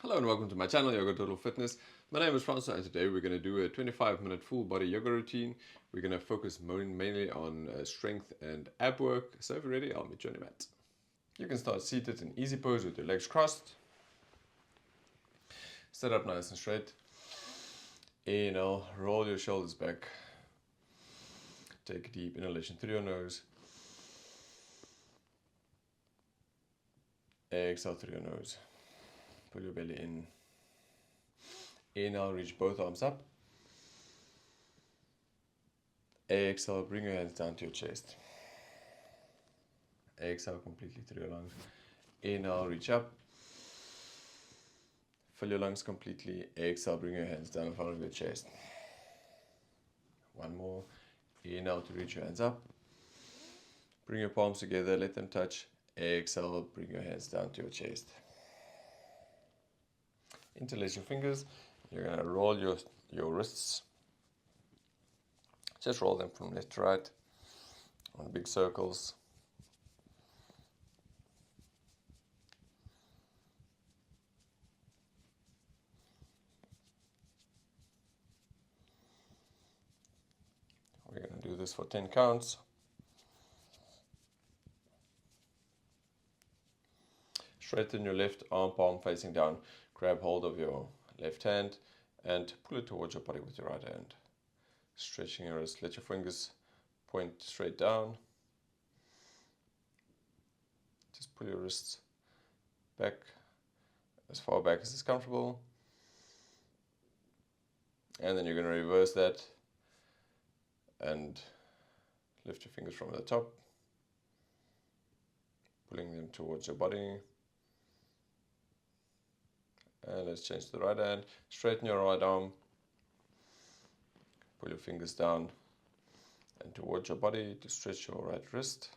Hello and welcome to my channel, Yoga Total Fitness. My name is Francois and today we're going to do a 25-minute full body yoga routine. We're going to focus mainly on strength and ab work. So if you're ready, I'll meet you on the mat. You can start seated in easy pose with your legs crossed. Sit up nice and straight. Inhale, roll your shoulders back. Take a deep inhalation through your nose. Exhale through your nose. Pull your belly in. Inhale, reach both arms up. Exhale, bring your hands down to your chest. Exhale completely through your lungs. Inhale, reach up. Fill your lungs completely. Exhale, bring your hands down in front of your chest. One more. Inhale to reach your hands up. Bring your palms together, let them touch. Exhale, bring your hands down to your chest. Interlace your fingers. You're going to roll your wrists. Just roll them from left to right on big circles. We're going to do this for 10 counts. Straighten your left arm palm facing down. Grab hold of your left hand and pull it towards your body with your right hand. Stretching your wrist. Let your fingers point straight down. Just pull your wrists back as far back as is comfortable. And then you're going to reverse that and lift your fingers from the top, pulling them towards your body. And let's change to the right hand. Straighten your right arm. Pull your fingers down and towards your body to stretch your right wrist.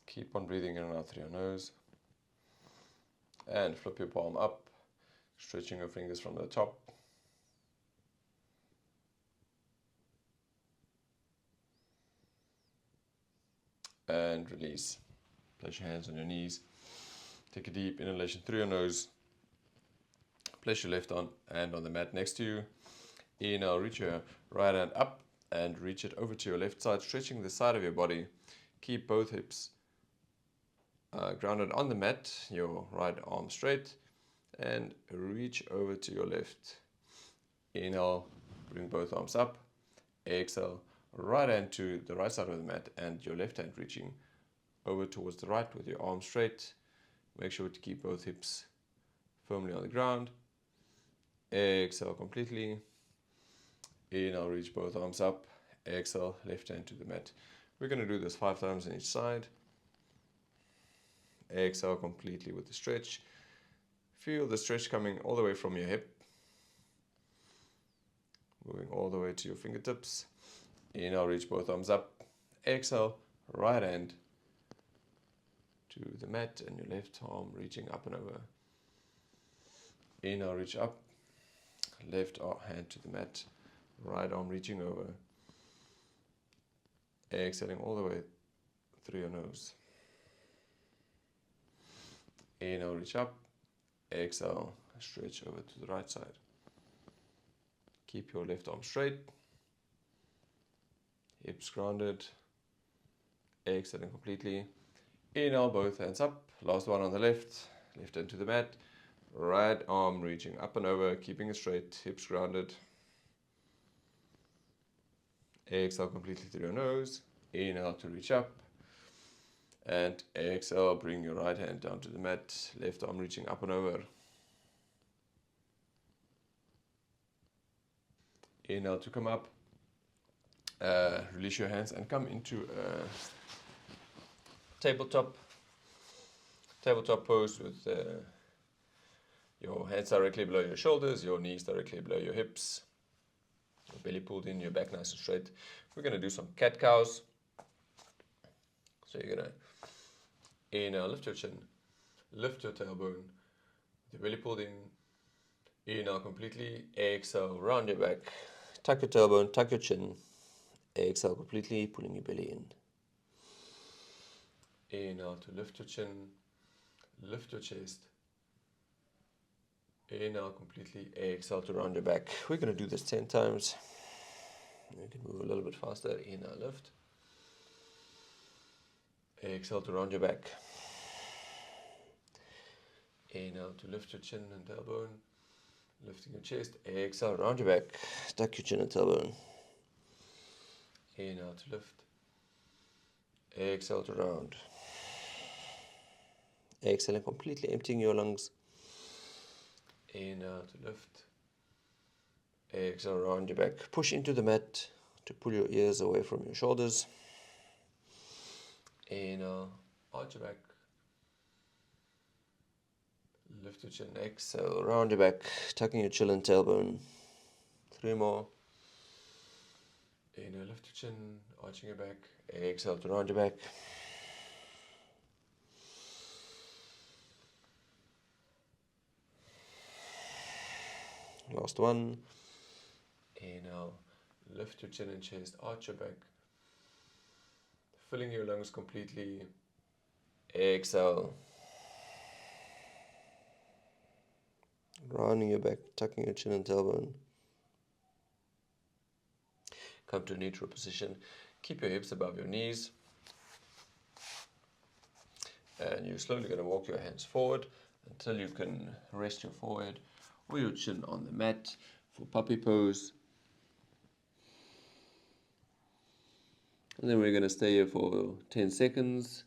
Keep on breathing in and out through your nose. And flip your palm up, stretching your fingers from the top. And release. Place your hands on your knees. Take a deep inhalation through your nose. Place your left hand on the mat next to you. Inhale, reach your right hand up and reach it over to your left side, stretching the side of your body. Keep both hips grounded on the mat, your right arm straight, and reach over to your left. Inhale, bring both arms up. Exhale, right hand to the right side of the mat and your left hand reaching over towards the right with your arm straight. Make sure to keep both hips firmly on the ground. Exhale completely. Inhale, reach both arms up. Exhale, left hand to the mat. We're going to do this 5 times on each side. Exhale completely with the stretch. Feel the stretch coming all the way from your hip, moving all the way to your fingertips. Inhale, reach both arms up. Exhale, right hand to the mat and your left arm reaching up and over. Inhale, reach up. Left hand to the mat. Right arm reaching over. Exhaling all the way through your nose. Inhale, reach up. Exhale, stretch over to the right side. Keep your left arm straight. Hips grounded. Exhaling completely. Inhale, both hands up. Last one on the left. Left hand to the mat. Right arm reaching up and over, keeping it straight. Hips grounded. Exhale completely through your nose. Inhale to reach up. And exhale, bring your right hand down to the mat. Left arm reaching up and over. Inhale to come up. Release your hands and come into a tabletop pose with your hands directly below your shoulders, your knees directly below your hips, your belly pulled in, your back nice and straight. We're going to do some cat cows. So you're going to inhale, lift your chin, lift your tailbone, with your belly pulled in. Inhale completely. Exhale, round your back. Tuck your tailbone, tuck your chin. Exhale completely, pulling your belly in. Inhale to lift your chin, lift your chest. Inhale completely, exhale to round your back. We're going to do this 10 times. You can move a little bit faster. Inhale, lift. Exhale to round your back. Inhale to lift your chin and tailbone. Lifting your chest. Exhale, round your back. Tuck your chin and tailbone. Inhale to lift. Exhale to round. Exhale and completely emptying your lungs. Inhale to lift. Exhale, round your back. Push into the mat to pull your ears away from your shoulders. Inhale, arch your back. Lift your chin. Exhale, round your back, tucking your chin and tailbone. 3 more. Inhale, lift your chin, arching your back. Exhale to round your back. Last one. Inhale, lift your chin and chest, arch your back. Filling your lungs completely. Exhale. Rounding your back, tucking your chin and tailbone. Come to a neutral position. Keep your hips above your knees. And you're slowly going to walk your hands forward until you can rest your forehead or your chin on the mat for puppy pose. And then we're going to stay here for 10 seconds.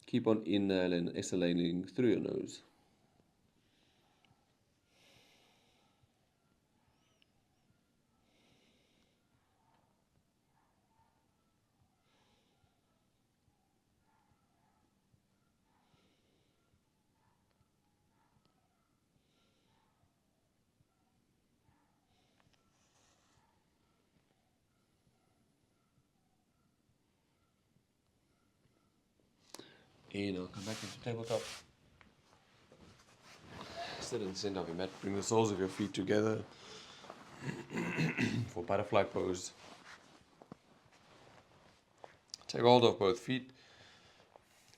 Keep on inhaling and exhaling through your nose. Inhale, come back into tabletop. Sit in the center of your mat. Bring the soles of your feet together for butterfly pose. Take hold of both feet.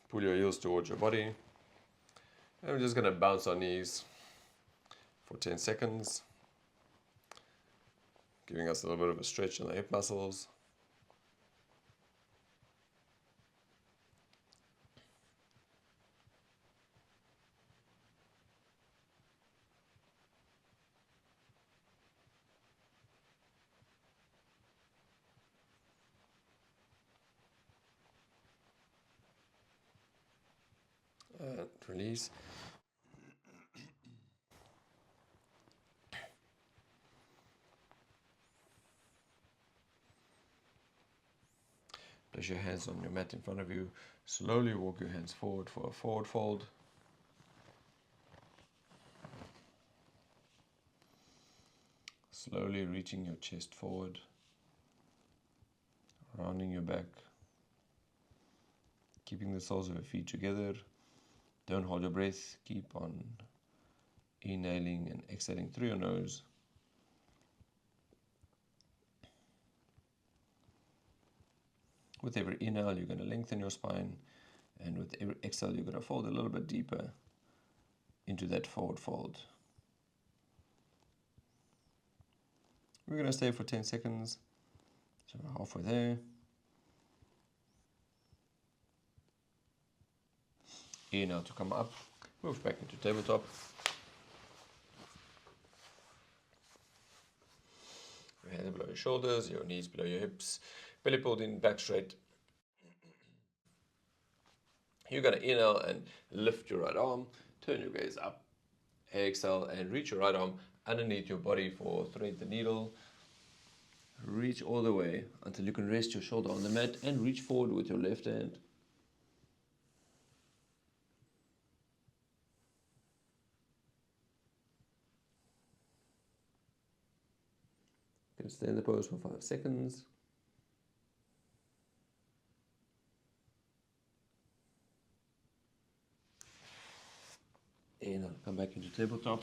Pull your heels towards your body. And we're just going to bounce our knees for 10 seconds. Giving us a little bit of a stretch in the hip muscles. And release. Place your hands on your mat in front of you. Slowly walk your hands forward for a forward fold. Slowly reaching your chest forward. Rounding your back. Keeping the soles of your feet together. Don't hold your breath. Keep on inhaling and exhaling through your nose. With every inhale, you're going to lengthen your spine. And with every exhale, you're going to fold a little bit deeper into that forward fold. We're going to stay for 10 seconds. So we're halfway there. Inhale to come up. Move back into tabletop. Your hands below your shoulders, your knees below your hips. Belly pulled in, back straight. You're going to inhale and lift your right arm. Turn your gaze up. Exhale and reach your right arm underneath your body for thread the needle. Reach all the way until you can rest your shoulder on the mat and reach forward with your left hand. You can stay in the pose for 5 seconds. Inhale, come back into tabletop.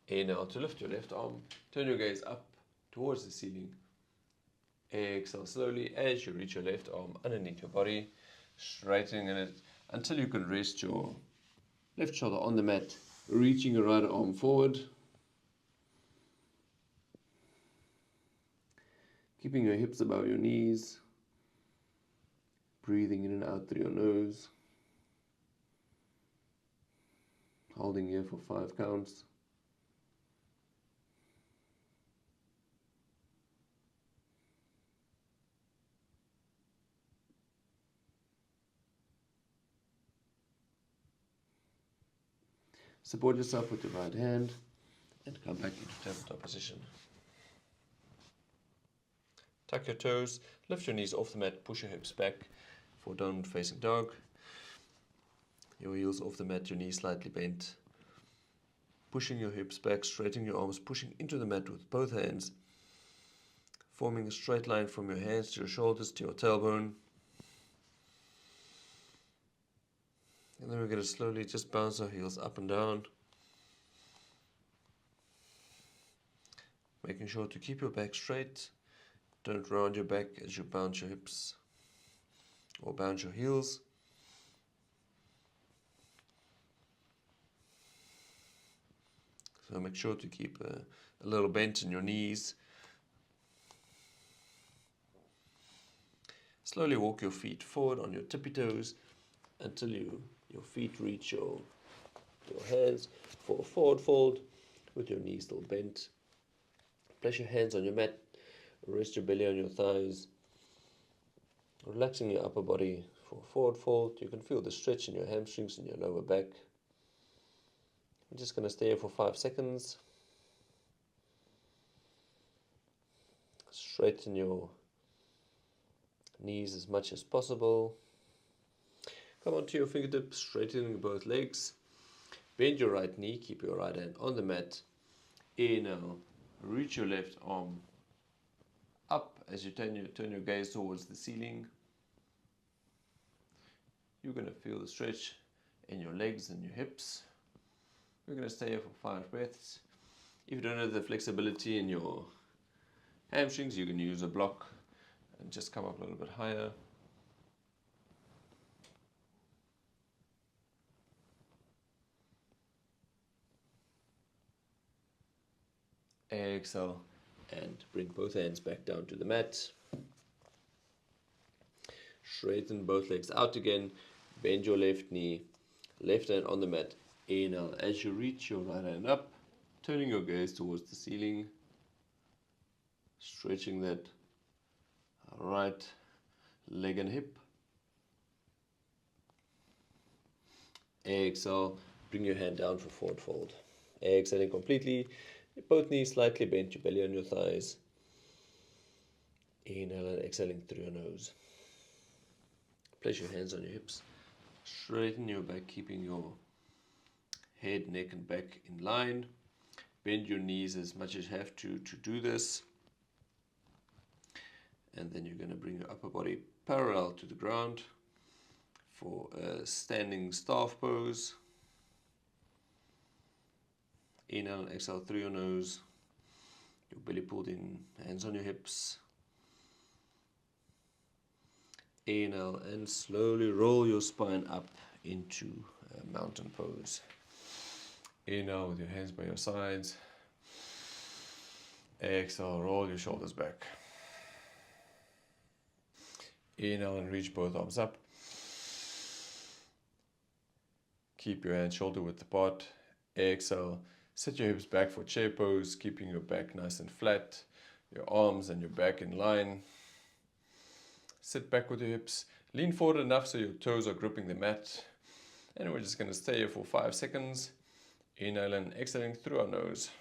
Inhale to lift your left arm. Turn your gaze up towards the ceiling. Exhale slowly as you reach your left arm underneath your body, straightening it until you can rest your left shoulder on the mat, reaching your right arm forward. Keeping your hips above your knees, breathing in and out through your nose. Holding here for 5 counts. Support yourself with your right hand and come back into tabletop position. Tuck your toes, lift your knees off the mat, push your hips back for downward facing dog. Your heels off the mat, your knees slightly bent. Pushing your hips back, straightening your arms, pushing into the mat with both hands. Forming a straight line from your hands to your shoulders to your tailbone. And then we're going to slowly just bounce our heels up and down. Making sure to keep your back straight. Don't round your back as you bounce your hips or bounce your heels. So make sure to keep a little bent in your knees. Slowly walk your feet forward on your tippy toes until your feet reach your hands for a forward fold with your knees still bent. Place your hands on your mat, rest your belly on your thighs, relaxing your upper body for a forward fold. You can feel the stretch in your hamstrings and your lower back. I'm just going to stay here for 5 seconds. Straighten your knees as much as possible. Come onto your fingertips, straightening both legs. Bend your right knee, keep your right hand on the mat. Inhale, reach your left arm up as you turn your gaze towards the ceiling. You're going to feel the stretch in your legs and your hips. We're going to stay here for 5 breaths. If you don't have the flexibility in your hamstrings, you can use a block and just come up a little bit higher. Exhale and bring both hands back down to the mat. Straighten both legs out again. Bend your left knee, left hand on the mat. Inhale as you reach your right hand up, turning your gaze towards the ceiling, stretching that right leg and hip. Exhale, bring your hand down for forward fold. Exhaling completely, both knees slightly bent, your belly on your thighs. Inhale and exhaling through your nose. Place your hands on your hips, straighten your back, keeping your head, neck and back in line. Bend your knees as much as you have to do this. And then you're going to bring your upper body parallel to the ground for a standing staff pose. Inhale and exhale through your nose. Your belly pulled in, hands on your hips. Inhale and slowly roll your spine up into a mountain pose. Inhale with your hands by your sides. Exhale, roll your shoulders back. Inhale and reach both arms up. Keep your hands shoulder width apart. Exhale, set your hips back for chair pose, keeping your back nice and flat, your arms and your back in line. Sit back with your hips, lean forward enough so your toes are gripping the mat. And we're just going to stay here for 5 seconds. Inhale and exhaling through our nose.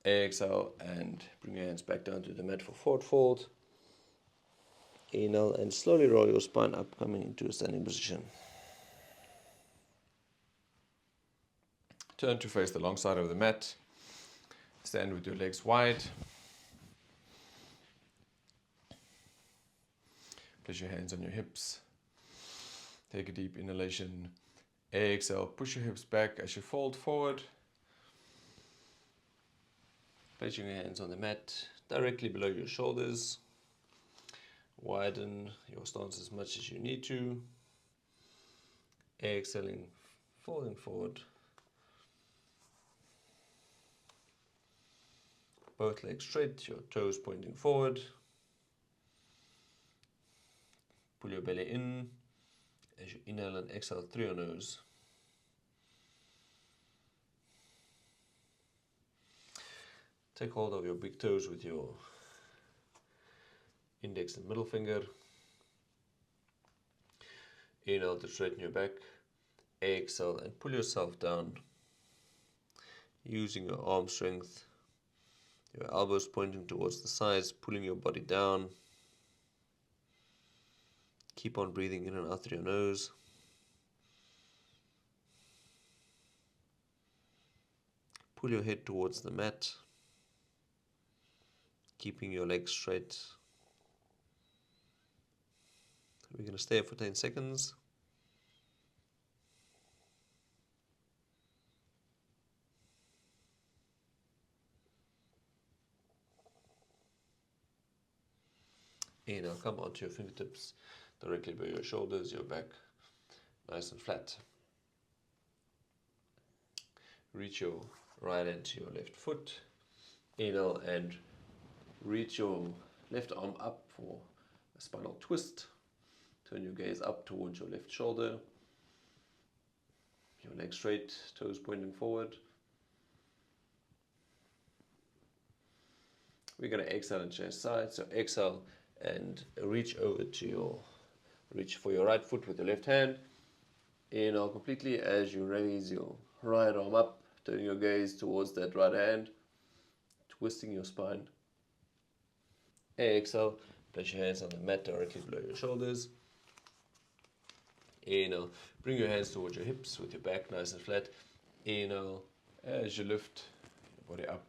Exhale and bring your hands back down to the mat for forward fold. Inhale and slowly roll your spine up, coming into a standing position. Turn to face the long side of the mat. Stand with your legs wide. Place your hands on your hips. Take a deep inhalation Exhale, push your hips back as you fold forward. Placing your hands on the mat directly below your shoulders. Widen your stance as much as you need to. Exhaling, folding forward. Both legs straight, your toes pointing forward. Pull your belly in as you inhale and exhale through your nose. Take hold of your big toes with your index and middle finger. Inhale to straighten your back. Exhale and pull yourself down. Using your arm strength. Your elbows pointing towards the sides, pulling your body down. Keep on breathing in and out through your nose. Pull your head towards the mat. Keeping your legs straight. We're going to stay for 10 seconds. And now come onto your fingertips directly below your shoulders, your back nice and flat. Reach your right hand to your left foot. Inhale and reach your left arm up for a spinal twist. Turn your gaze up towards your left shoulder. Your legs straight, toes pointing forward. We're going to exhale and change sides. So exhale and reach for your right foot with your left hand. Inhale completely as you raise your right arm up, turning your gaze towards that right hand, twisting your spine. Exhale, place your hands on the mat directly below your shoulders. Inhale, bring your hands towards your hips with your back nice and flat. Inhale, as you lift your body up.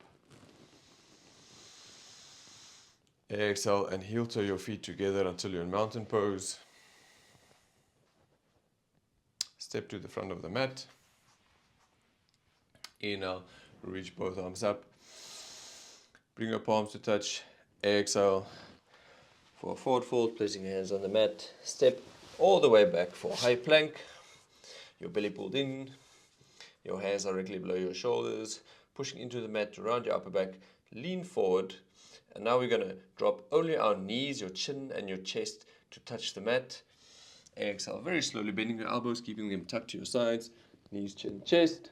Exhale and heel toe your feet together until you're in mountain pose. Step to the front of the mat. Inhale, reach both arms up. Bring your palms to touch. Exhale for a forward fold, placing your hands on the mat. Step all the way back for high plank. Your belly pulled in. Your hands directly below your shoulders. Pushing into the mat to round your upper back. Lean forward. And now we're going to drop only our knees, your chin and your chest to touch the mat. Exhale, very slowly bending your elbows, keeping them tucked to your sides. Knees, chin, chest.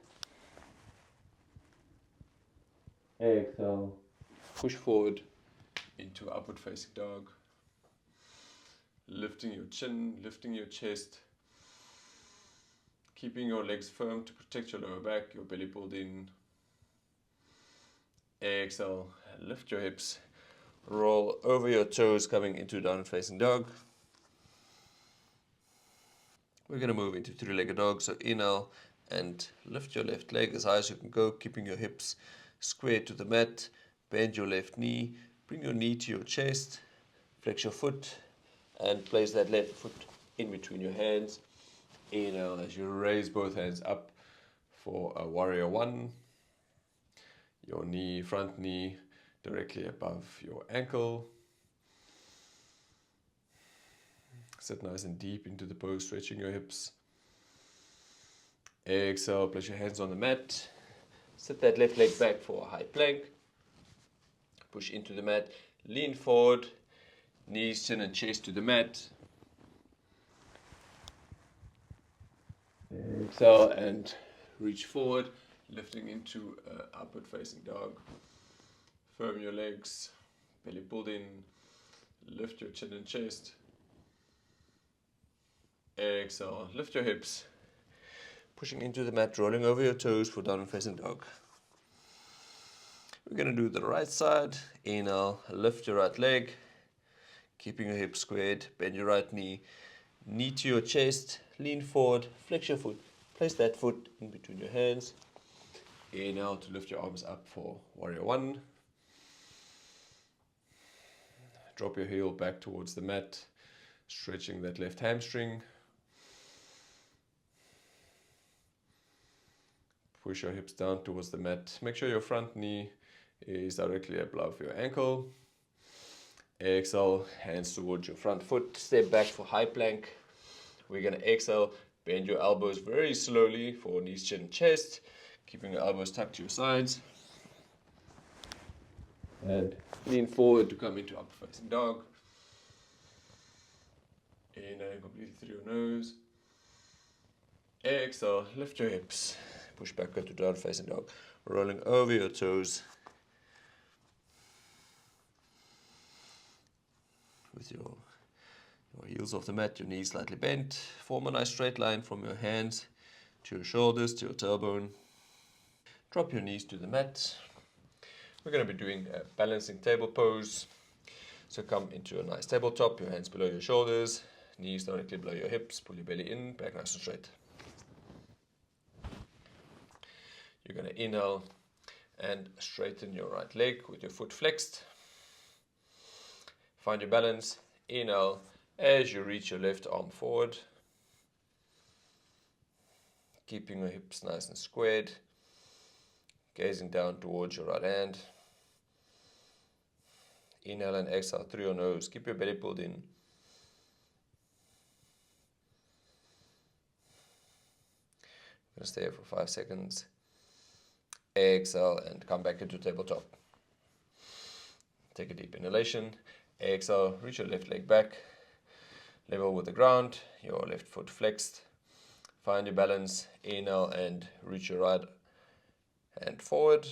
Exhale, push forward into upward facing dog. Lifting your chin, lifting your chest. Keeping your legs firm to protect your lower back, your belly pulled in. Exhale, lift your hips. Roll over your toes, coming into downward facing dog. We're going to move into three-legged dog. So inhale and lift your left leg as high as you can go, keeping your hips square to the mat. Bend your left knee. Bring your knee to your chest. Flex your foot and place that left foot in between your hands. Inhale as you raise both hands up for a warrior one. Your knee, front knee, directly above your ankle. Sit nice and deep into the pose, stretching your hips. Exhale, place your hands on the mat. Sit that left leg back for a high plank. Push into the mat, lean forward, knees, chin and chest to the mat. Exhale and reach forward, lifting into upward facing dog. Firm your legs, belly pulled in, lift your chin and chest. Exhale, lift your hips, pushing into the mat, rolling over your toes for downward facing dog. We're going to do the right side. Inhale, lift your right leg, keeping your hips squared, bend your right knee, knee to your chest, lean forward, flex your foot, place that foot in between your hands. Inhale to lift your arms up for warrior one. Drop your heel back towards the mat, stretching that left hamstring. Push your hips down towards the mat. Make sure your front knee is directly above your ankle. Exhale, hands towards your front foot. Step back for high plank. We're going to exhale, bend your elbows very slowly for knees, chin, chest. Keeping your elbows tucked to your sides. And lean forward to come into upward facing dog. Inhale completely through your nose. Exhale, lift your hips. Push back into downward facing dog. Rolling over your toes. With your heels off the mat, your knees slightly bent. Form a nice straight line from your hands to your shoulders, to your tailbone. Drop your knees to the mat. We're going to be doing a balancing table pose. So come into a nice tabletop, your hands below your shoulders, knees directly below your hips, pull your belly in, back nice and straight. You're going to inhale and straighten your right leg with your foot flexed. Find your balance. Inhale as you reach your left arm forward. Keeping your hips nice and squared. Gazing down towards your right hand. Inhale and exhale through your nose. Keep your belly pulled in. I'm going to stay here for 5 seconds. Exhale and come back into tabletop. Take a deep inhalation. Exhale, reach your left leg back. Level with the ground. Your left foot flexed. Find your balance. Inhale and reach your right hand forward.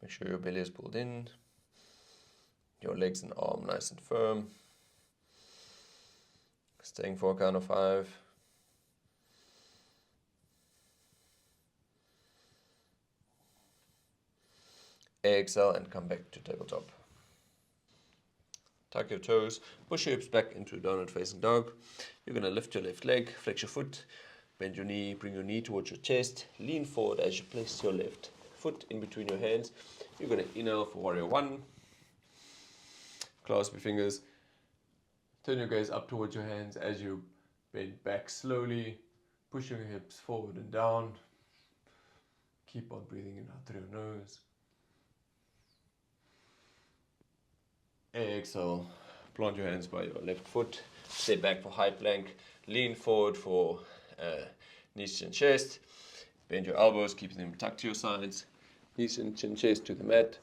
Make sure your belly is pulled in. Your legs and arm nice and firm. Staying for a count of 5. Exhale and come back to tabletop. Tuck your toes, push your hips back into downward facing dog. You're going to lift your left leg, flex your foot, bend your knee, bring your knee towards your chest, lean forward as you place your left foot in between your hands. You're going to inhale for warrior 1. Clasp your fingers. Turn your gaze up towards your hands as you bend back slowly, pushing your hips forward and down. Keep on breathing in out through your nose. Exhale, plant your hands by your left foot, step back for high plank, lean forward for knees, chin, chest, bend your elbows, keeping them tucked to your sides, knees and chin, chest to the mat,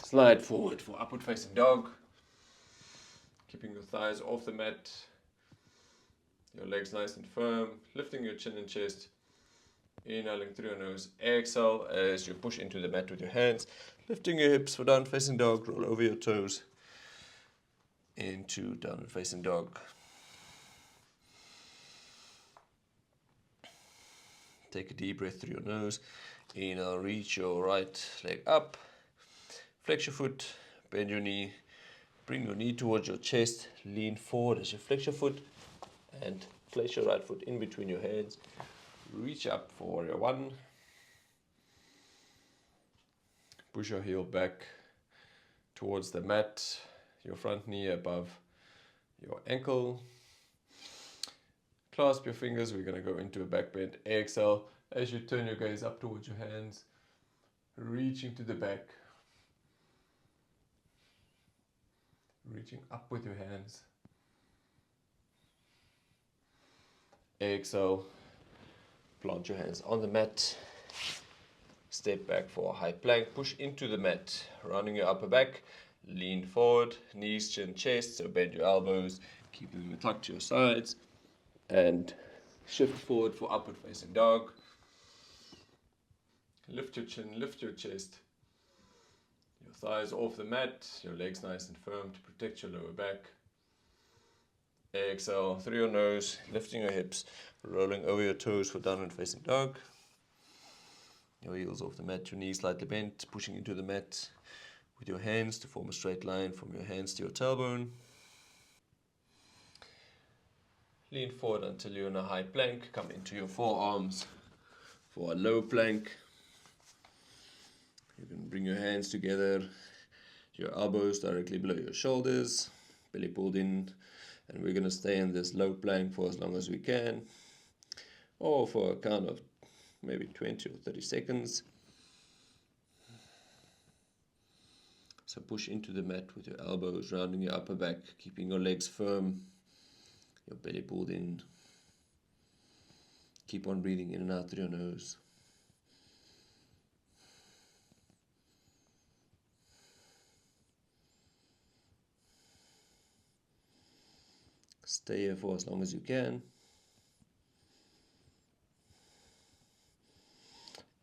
slide forward for upward facing dog, keeping your thighs off the mat, your legs nice and firm, lifting your chin and chest, inhaling through your nose, exhale as you push into the mat with your hands, lifting your hips for downward facing dog, roll over your toes into downward facing dog. Take a deep breath through your nose, inhale, reach your right leg up, flex your foot, bend your knee, bring your knee towards your chest, lean forward as you flex your foot and place your right foot in between your hands. Reach up for warrior 1. Push your heel back towards the mat, your front knee above your ankle. Clasp your fingers, we're going to go into a back bend. Exhale as you turn your gaze up towards your hands, reaching to the back. Reaching up with your hands. Exhale, plant your hands on the mat. Step back for a high plank, push into the mat, rounding your upper back, lean forward, knees, chin, chest, so bend your elbows, keep them tucked to your sides, and shift forward for upward facing dog. Lift your chin, lift your chest, your thighs off the mat, your legs nice and firm to protect your lower back. Exhale through your nose, lifting your hips, rolling over your toes for downward facing dog. Your heels off the mat, your knees slightly bent, pushing into the mat with your hands to form a straight line from your hands to your tailbone. Lean forward until you're in a high plank. Come into your forearms for a low plank. You can bring your hands together, your elbows directly below your shoulders, belly pulled in, And we're going to stay in this low plank for as long as we can, or for a count of maybe 20 or 30 seconds. So push into the mat with your elbows, rounding your upper back, keeping your legs firm, your belly pulled in. Keep on breathing in and out through your nose. Stay here for as long as you can.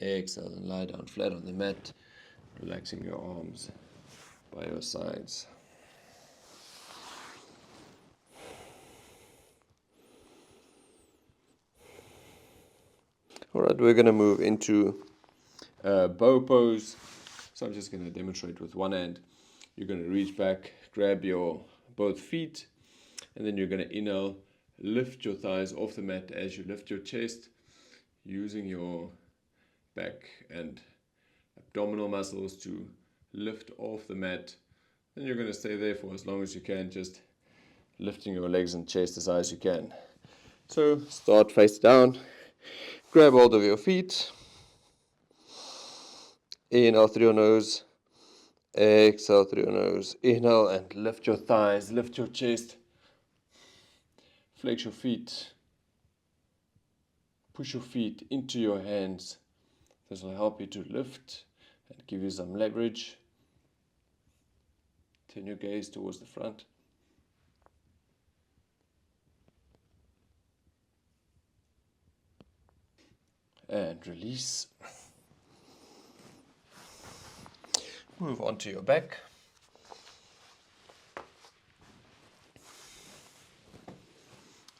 Exhale and lie down flat on the mat, relaxing your arms by your sides. Alright, we're going to move into bow pose. So I'm just going to demonstrate with one hand. You're going to reach back, grab your both feet, and then you're going to inhale, lift your thighs off the mat as you lift your chest, using your back and abdominal muscles to lift off the mat. Then you're going to stay there for as long as you can, just lifting your legs and chest as high as you can. So start face down, grab hold of your feet, inhale through your nose, exhale through your nose, inhale and lift your thighs, lift your chest, flex your feet, push your feet into your hands. This will help you to lift and give you some leverage. Turn your gaze towards the front. And release. Move onto your back.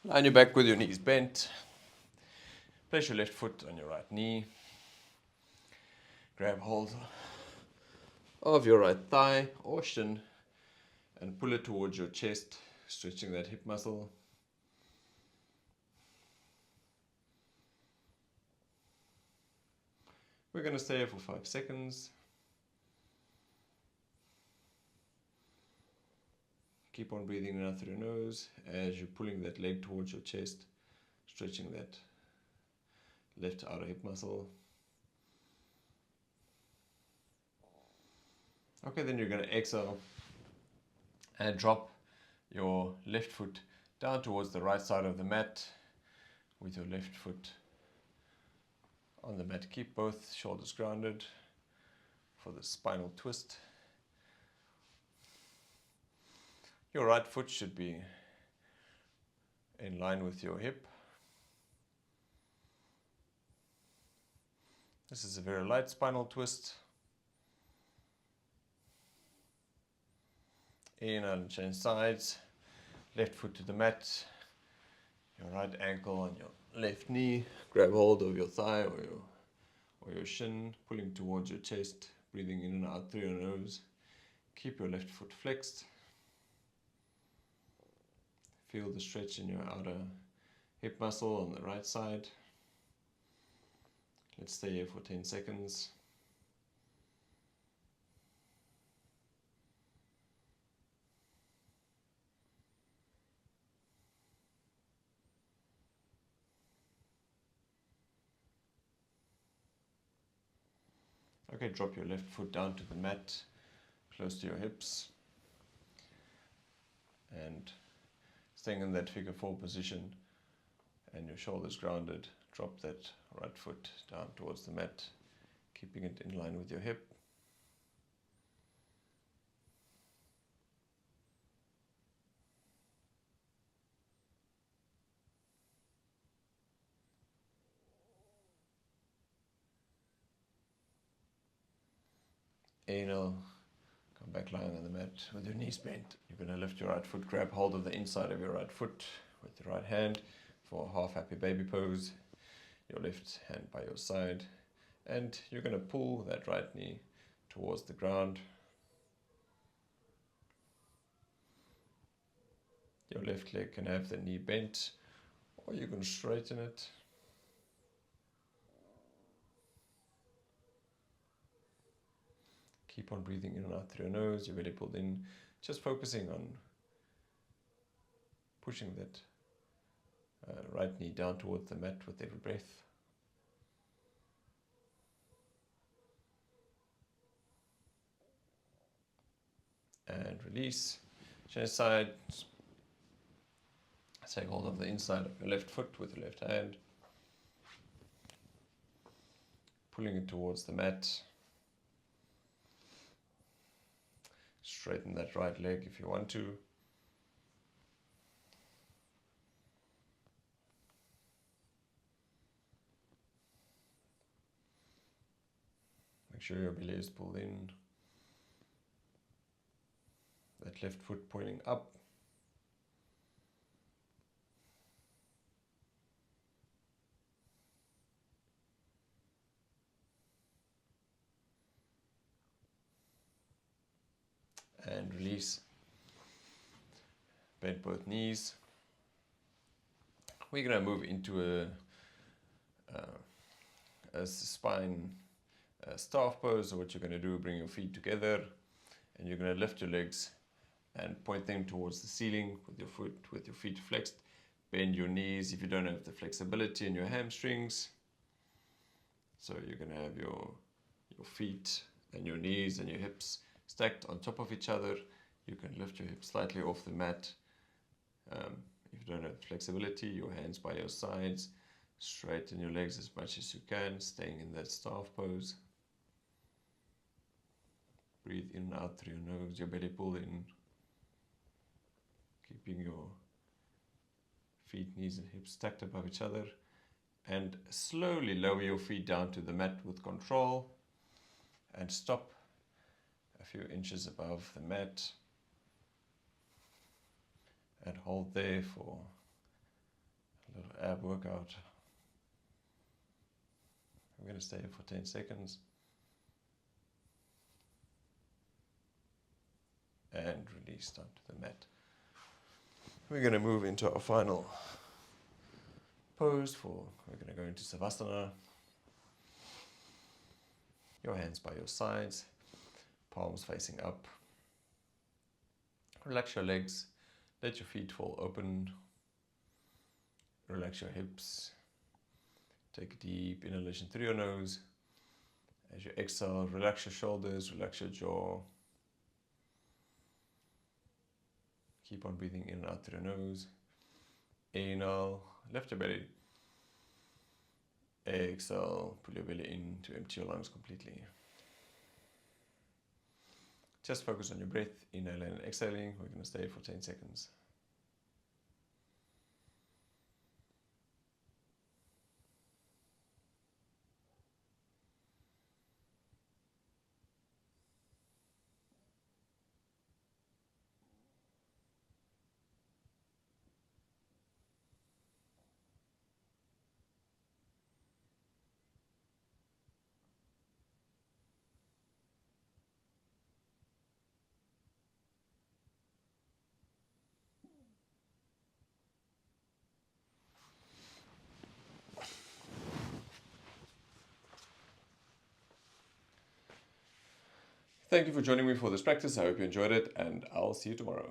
Lie on your back with your knees bent. Place your left foot on your right knee. Grab hold of your right thigh or shin and pull it towards your chest, stretching that hip muscle. We're going to stay here for 5 seconds. Keep on breathing in and out through your nose as you're pulling that leg towards your chest, stretching that left outer hip muscle. Okay, then you're going to exhale and drop your left foot down towards the right side of the mat with your left foot on the mat. Keep both shoulders grounded for the spinal twist. Your right foot should be in line with your hip. This is a very light spinal twist. Inhale and change sides. Left foot to the mat. Your right ankle on your left knee. Grab hold of your thigh or your shin, pulling towards your chest, breathing in and out through your nose. Keep your left foot flexed. Feel the stretch in your outer hip muscle on the right side. Let's stay here for 10 seconds. Okay, drop your left foot down to the mat, close to your hips, and staying in that figure 4 position and your shoulders grounded, drop that right foot down towards the mat, keeping it in line with your hip. Inhale, come back lying on the mat with your knees bent. You're going to lift your right foot, grab hold of the inside of your right foot with the right hand for a half happy baby pose. Your left hand by your side, and you're going to pull that right knee towards the ground. Your left leg can have the knee bent, or you can straighten it. Keep on breathing in and out through your nose, your belly pulled in, just focusing on pushing that right knee down towards the mat with every breath. And release. Change sides. Take hold of the inside of your left foot with your left hand, pulling it towards the mat. Straighten that right leg if you want to. Make sure your belly is pulled in. That left foot pointing up. And release. Bend both knees. We're going to move into a spine staff pose. So what you're going to do, bring your feet together and you're going to lift your legs and point them towards the ceiling with your feet flexed. Bend your knees if you don't have the flexibility in your hamstrings. So you're going to have your feet and your knees and your hips stacked on top of each other. You can lift your hips slightly off the mat. If you don't have flexibility, your hands by your sides. Straighten your legs as much as you can, staying in that staff pose. Breathe in and out through your nose, your belly pulled in. Keeping your feet, knees and hips stacked above each other. And slowly lower your feet down to the mat with control. And stop a few inches above the mat. And hold there for a little ab workout. I'm going to stay here for 10 seconds. And release down to the mat. We're going to move into our final pose we're going to go into Savasana. Your hands by your sides, palms facing up. Relax your legs, let your feet fall open. Relax your hips. Take a deep inhalation through your nose. As you exhale, relax your shoulders, relax your jaw. Keep on breathing in and out through your nose. Inhale, lift your belly. Exhale, pull your belly in to empty your lungs completely. Just focus on your breath, inhaling and exhaling. We're going to stay for 10 seconds. Thank you for joining me for this practice. I hope you enjoyed it, and I'll see you tomorrow.